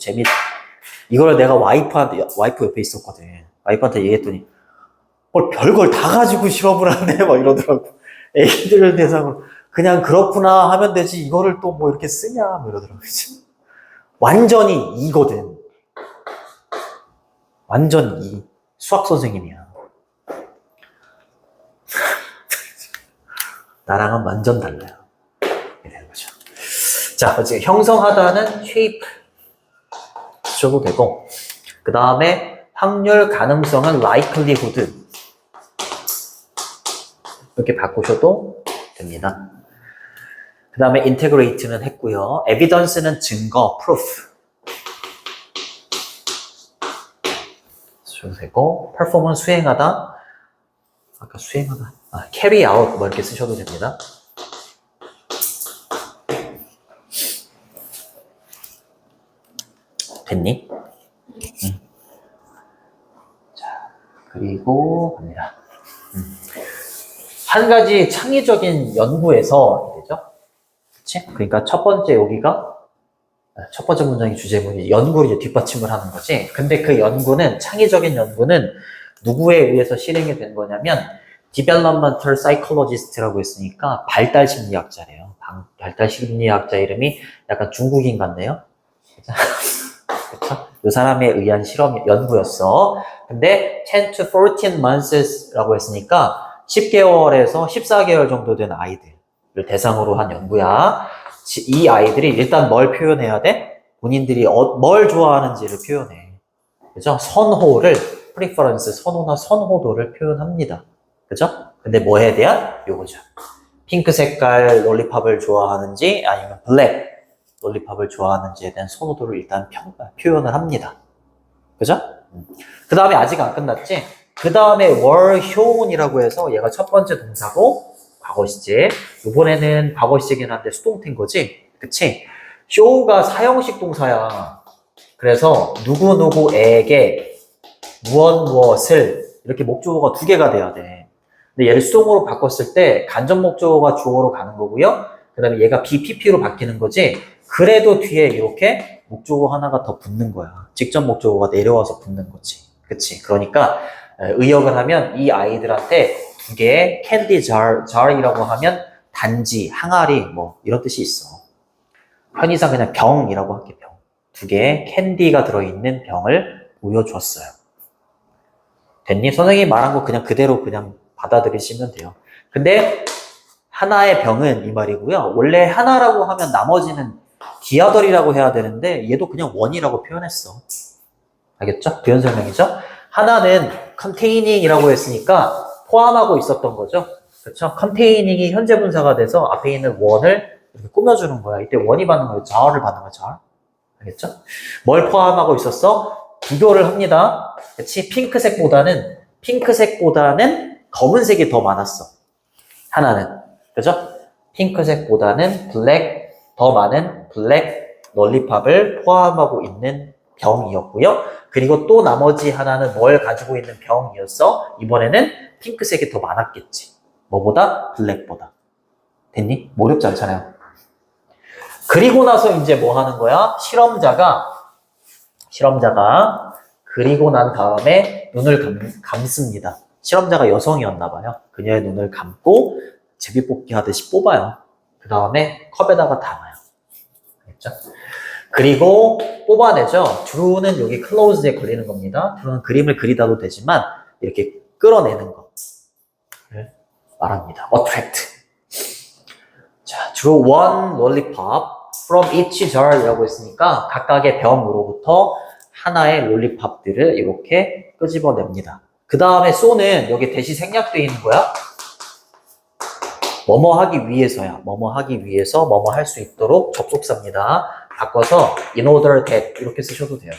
이걸 내가 와이프 옆에 있었거든. 와이프한테 얘기했더니 별걸 다 가지고 실험을 하네 막 이러더라고. 애기들을 대상으로 그냥 그렇구나 하면 되지 이거를 또 뭐 이렇게 쓰냐 뭐 이러더라고. 완전히 이거든. 완전 이 수학 선생님이야. 나랑은 완전 달라요. 이렇게 되는 거죠. 자, 이제 형성하다는 shape 써도 되고, 그 다음에 확률 가능성은 likelihood 이렇게 바꾸셔도 됩니다. 그 다음에 integrate는 했고요. evidence는 증거, proof 쓰셔도 되고, perform은 수행하다, 아까 수행하다, carry out 뭐 이렇게 쓰셔도 됩니다. 됐니? 자, 그리고 갑니다. 한 가지 창의적인 연구에서 되죠? 그치? 그러니까 첫 번째 여기가 첫 번째 문장의 주제문이 연구를 이제 뒷받침을 하는 거지. 근데 그 연구는 창의적인 연구는 누구에 의해서 실행이 된 거냐면 developmental psychologist라고 했으니까 발달 심리학자래요. 발달 심리학자 이름이 약간 중국인 같네요. 그렇죠? 이 사람에 의한 실험 연구였어. 근데 10 to 14 months라고 했으니까 10개월에서 14개월 정도 된 아이들을 대상으로 한 연구야. 이 아이들이 일단 뭘 표현해야 돼? 본인들이 뭘 좋아하는지를 표현해. 그죠? 선호를, preference, 선호나 선호도를 표현합니다. 그죠? 근데 뭐에 대한? 요거죠. 핑크 색깔 롤리팝을 좋아하는지 아니면 블랙 롤리팝을 좋아하는지에 대한 선호도를 일단 표현을 합니다. 그죠? 그 다음에 아직 안 끝났지? 그 다음에 were shown이라고 해서 얘가 첫 번째 동사고 과거 시제. 이번에는 과거 시제긴 한데 수동태인 거지? 그치? show가 사형식 동사야. 그래서 누구누구에게 무엇을 이렇게 목적어가 두 개가 돼야 돼. 근데 얘를 수동으로 바꿨을 때 간접 목적어가 주어로 가는 거고요. 그 다음에 얘가 BPP로 바뀌는 거지. 그래도 뒤에 이렇게 목적어 하나가 더 붙는 거야. 직접 목적어가 내려와서 붙는 거지. 그치? 그러니까 의역을 하면 이 아이들한테 두 개의 캔디 jar이라고 하면 단지, 항아리 뭐 이런 뜻이 있어. 편의상 그냥 병이라고 할게. 병. 두 개의 캔디가 들어있는 병을 보여줬어요. 됐니? 선생님이 말한 거 그냥 그대로 그냥 받아들이시면 돼요. 근데 하나의 병은 이 말이고요. 원래 하나라고 하면 나머지는 디아덜이라고 해야 되는데 얘도 그냥 원이라고 표현했어. 알겠죠? 부연 설명이죠? 하나는 containing이라고 했으니까 포함하고 있었던 거죠. 그렇죠? containing 현재 분사가 돼서 앞에 있는 원을 이렇게 꾸며주는 거야. 이때 원이 받는 거예요. jar을 받는 거야. jar. 알겠죠? 뭘 포함하고 있었어? 비교를 합니다. 그렇지? 핑크색보다는 검은색이 더 많았어. 하나는. 그죠? 핑크색보다는 더 많은 블랙 롤리팝을 포함하고 있는 병이었고요. 그리고 또 나머지 하나는 뭘 가지고 있는 병이었어? 이번에는 핑크색이 더 많았겠지. 뭐보다? 블랙보다. 됐니? 뭐 어렵지 않잖아요. 그리고 나서 이제 뭐 하는 거야? 실험자가 그리고 난 다음에 눈을 감습니다. 실험자가 여성이었나 봐요. 그녀의 눈을 감고 제비뽑기 하듯이 뽑아요. 그 다음에 컵에다가 담아요. 알겠죠? 그리고 뽑아내죠. 드루는 여기 close에 걸리는 겁니다. 드루는 그림을 그리다도 되지만 이렇게 끌어내는 거를 말합니다. attract. 자, drew one lollipop from each jar이라고 했으니까 각각의 병으로부터 하나의 롤리팝들을 이렇게 끄집어냅니다. 그 다음에 쏘는 여기 대시 생략되어 있는 거야. 뭐뭐 하기 위해서야. 뭐뭐 하기 위해서 뭐뭐 할 수 있도록 접속사입니다. 바꿔서 in order that 이렇게 쓰셔도 돼요.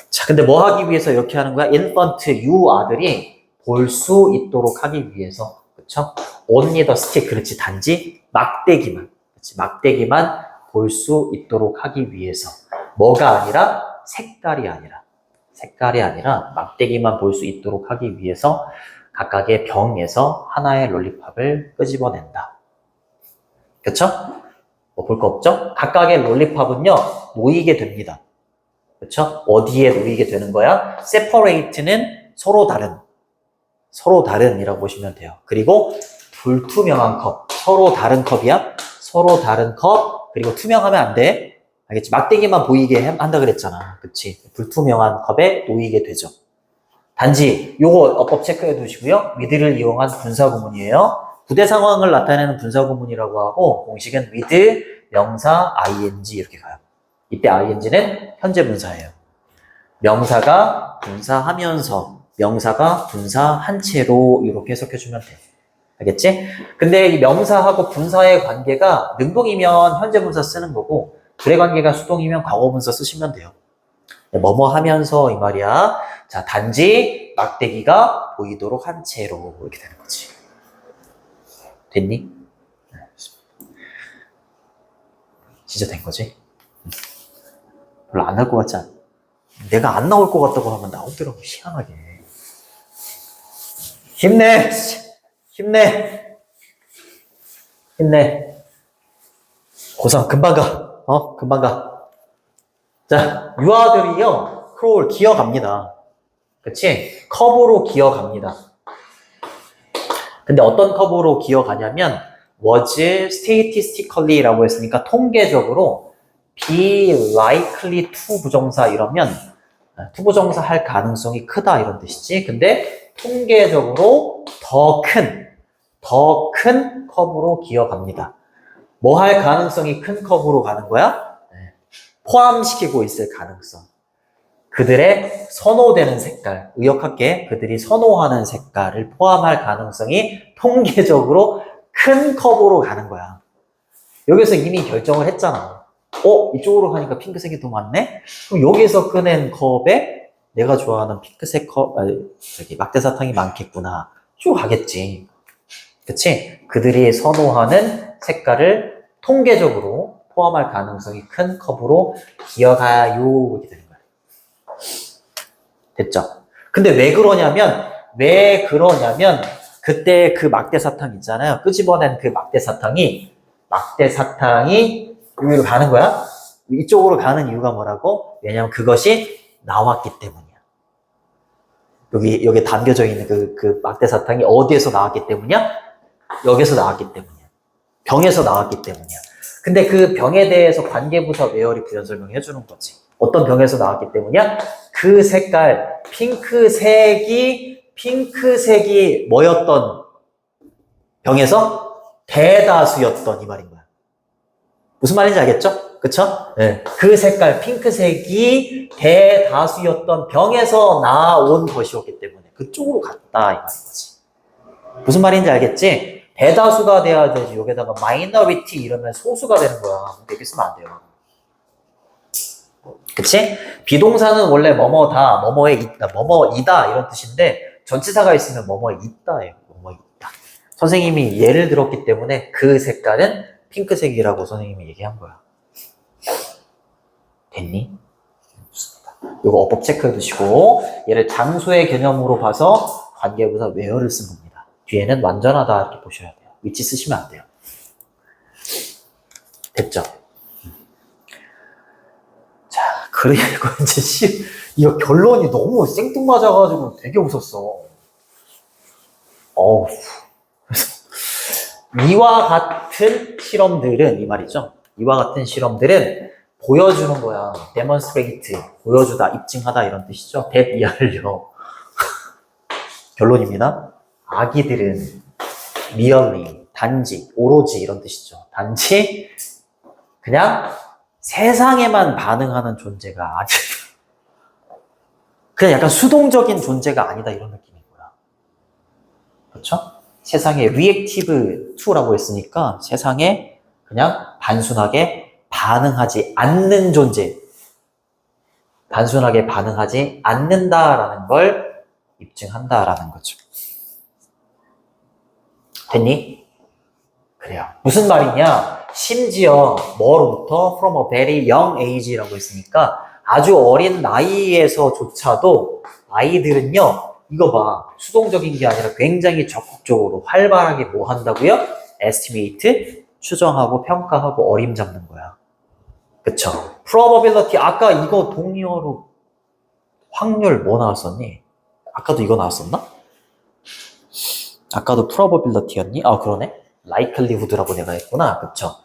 자, 근데 뭐 하기 위해서 이렇게 하는 거야? infant, 유 아들이 볼 수 있도록 하기 위해서. 그쵸? only the stick. 그렇지. 단지 막대기만. 그렇지. 막대기만 볼 수 있도록 하기 위해서. 뭐가 아니라? 색깔이 아니라 막대기만 볼 수 있도록 하기 위해서 각각의 병에서 하나의 롤리팝을 끄집어낸다. 그쵸? 뭐 볼 거 없죠? 각각의 롤리팝은요, 놓이게 됩니다. 그쵸? 어디에 놓이게 되는 거야? separate는 서로 다른이라고 보시면 돼요. 그리고 불투명한 컵, 서로 다른 컵이야? 서로 다른 컵, 그리고 투명하면 안 돼. 알겠지? 막대기만 보이게 한다 그랬잖아. 그치? 불투명한 컵에 놓이게 되죠. 단지 요거 어법 체크해 두시고요. with를 이용한 분사구문이에요. 부대 상황을 나타내는 분사구문이라고 하고 공식은 with, 명사, ing 이렇게 가요. 이때 ing는 현재 분사예요. 명사가 분사하면서 명사가 분사한 채로 이렇게 해석해 주면 돼. 알겠지? 근데 이 명사하고 분사의 관계가 능동이면 현재 분사 쓰는 거고 불의 관계가 수동이면 과거 분사 쓰시면 돼요. 뭐뭐 하면서 이 말이야. 자, 단지 막대기가 보이도록 한 채로 이렇게 되는 거지. 됐니? 진짜 된 거지? 별로 안 할 것 같지 않아? 내가 안 나올 것 같다고 하면 나오더라고, 희한하게. 힘내! 고3 금방 가. 금방 가. 자, 유아들이요, 크롤 기어갑니다. 그치? 컵으로 기어갑니다. 근데 어떤 컵으로 기어가냐면, was statistically 라고 했으니까 통계적으로 be likely to 부정사 이러면 to 부정사 할 가능성이 크다 이런 뜻이지. 근데 통계적으로 더 큰 컵으로 기어갑니다. 뭐 할 가능성이 큰 컵으로 가는 거야? 포함시키고 있을 가능성. 그들의 선호되는 색깔, 의역할게. 그들이 선호하는 색깔을 포함할 가능성이 통계적으로 큰 컵으로 가는 거야. 여기서 이미 결정을 했잖아. 이쪽으로 가니까 핑크색이 더 많네? 그럼 여기서 꺼낸 컵에 내가 좋아하는 핑크색 막대사탕이 많겠구나. 쭉 가겠지. 그치? 그들이 선호하는 색깔을 통계적으로 포함할 가능성이 큰 컵으로 기어가요. 이렇게 되는 거야. 됐죠? 근데 왜 그러냐면 그때 그 막대사탕 있잖아요. 끄집어낸 그 막대사탕이 여기로 가는 거야. 이쪽으로 가는 이유가 뭐라고? 왜냐면 그것이 나왔기 때문이야. 여기 담겨져 있는 그 막대사탕이 어디에서 나왔기 때문이야? 여기서 나왔기 때문이야. 병에서 나왔기 때문이야. 근데 그 병에 대해서 관계부사 외열이 부연 설명해 주는 거지. 어떤 병에서 나왔기 때문이야? 그 색깔, 핑크색이 뭐였던 병에서 대다수였던 이 말인 거야. 무슨 말인지 알겠죠? 그쵸? 네. 그 색깔, 핑크색이 대다수였던 병에서 나온 것이었기 때문에 그쪽으로 갔다 이 말인 거지. 무슨 말인지 알겠지? 대다수가 돼야 되지. 여기다가 minority 이러면 소수가 되는 거야. 근데 이렇게 쓰면 안 돼요. 그치? 비동사는 원래 뭐뭐다, 뭐뭐에 있다, 뭐뭐이다 이런 뜻인데 전치사가 있으면 뭐뭐에 있다예요. 뭐뭐에 있다. 선생님이 예를 들었기 때문에 그 색깔은 핑크색이라고 선생님이 얘기한 거야. 됐니? 좋습니다. 이거 어법 체크해 두시고 얘를 장소의 개념으로 봐서 관계부사 where를 쓴 겁니다. 뒤에는 완전하다 이렇게 보셔야 돼요. 위치 쓰시면 안 돼요. 됐죠? 자, 그리고 이제 이거 결론이 너무 생뚱맞아가지고 되게 웃었어. 어우. 그래서 이와 같은 실험들은 이 말이죠. 이와 같은 실험들은 보여주는 거야. demonstrate, 보여주다, 입증하다 이런 뜻이죠. that 이하를요. 결론입니다. 아기들은 merely, 단지, 오로지 이런 뜻이죠. 단지 그냥 세상에만 반응하는 존재가 아니다. 그냥 약간 수동적인 존재가 아니다 이런 느낌인 거야. 그렇죠? 세상에 reactive to라고 했으니까 세상에 그냥 단순하게 반응하지 않는 존재, 단순하게 반응하지 않는다라는 걸 입증한다라는 거죠. 됐니? 그래요. 무슨 말이냐? 심지어 뭐로부터 from a very young age라고 했으니까 아주 어린 나이에서조차도 아이들은요, 이거 봐. 수동적인 게 아니라 굉장히 적극적으로 활발하게 뭐 한다고요? estimate, 추정하고 평가하고 어림잡는 거야. 그쵸? probability, 아까 이거 동의어로 확률 뭐 나왔었니? 아까도 이거 나왔었나? 아까도 probability였니? 아, 그러네. likelihood라고 내가 했구나. 그쵸?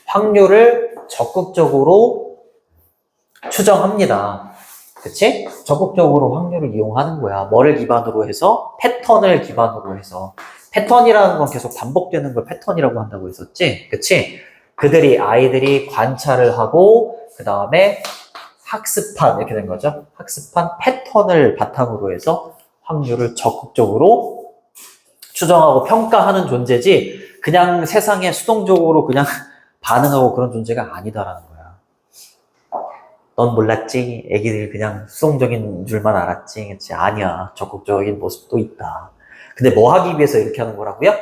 확률을 적극적으로 추정합니다. 그치? 적극적으로 확률을 이용하는 거야. 뭐를 기반으로 해서? 패턴을 기반으로 해서. 패턴이라는 건 계속 반복되는 걸 패턴이라고 한다고 했었지? 그치? 아이들이 관찰을 하고, 그 다음에 학습한, 이렇게 된 거죠. 학습한 패턴을 바탕으로 해서 확률을 적극적으로 추정하고 평가하는 존재지, 그냥 세상에 수동적으로 그냥 반응하고 그런 존재가 아니다라는 거야. 넌 몰랐지? 애기들 그냥 수동적인 줄만 알았지? 그치? 아니야. 적극적인 모습도 있다. 근데 뭐 하기 위해서 이렇게 하는 거라고요?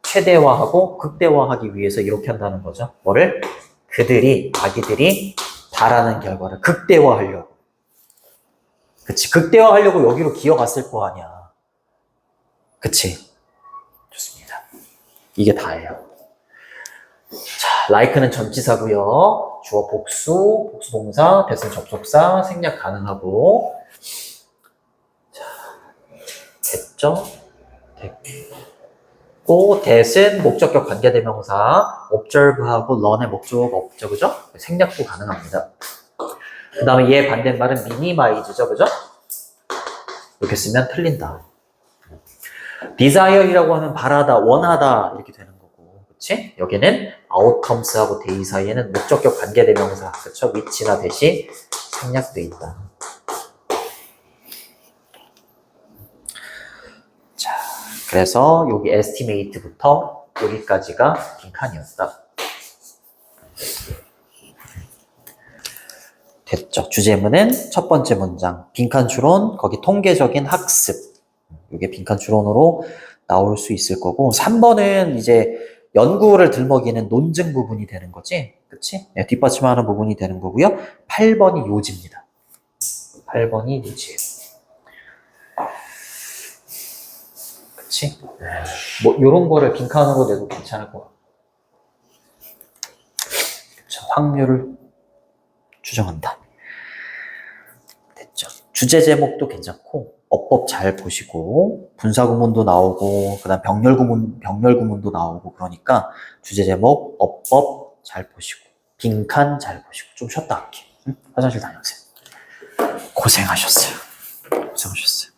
최대화하고 극대화하기 위해서 이렇게 한다는 거죠. 뭐를? 아기들이 바라는 결과를 극대화하려고. 그치? 극대화하려고 여기로 기어갔을 거 아니야. 그치? 좋습니다. 이게 다예요. 자, like는 전치사고요. 주어 복수, 복수동사, 대신 접속사, 생략 가능하고. 자, 됐죠? 됐고, that은 목적격 관계대명사, observe하고 learn의 목적 없죠, 그죠? 생략도 가능합니다. 그 다음에 얘 반대말은 minimize죠, 그죠? 이렇게 쓰면 틀린다. desire이라고 하면 바라다, 원하다 이렇게 되는 거고, 그치? 여기는 outcomes하고 day 사이에는 목적격 관계대명사, 그쵸? which나 that이 생략돼 있다. 자, 그래서 여기 estimate부터 여기까지가 빈칸이었다. 됐죠? 주제문은 첫 번째 문장, 빈칸 추론, 거기 통계적인 학습. 이게 빈칸 추론으로 나올 수 있을 거고, 3번은 이제 연구를 들먹이는 논증 부분이 되는 거지. 그치? 네, 뒷받침하는 부분이 되는 거고요. 8번이 요지입니다. 8번이 요지예요. 그치? 뭐, 요런 거를 빈칸으로 내도 괜찮을 것 같고. 그쵸? 확률을 추정한다. 됐죠? 주제 제목도 괜찮고, 어법 잘 보시고, 분사구문도 나오고, 그 다음 병렬구문도 나오고, 그러니까 주제 제목, 어법 잘 보시고, 빈칸 잘 보시고, 좀 쉬었다 할게. 응? 화장실 다녀오세요. 고생하셨어요. 고생하셨어요.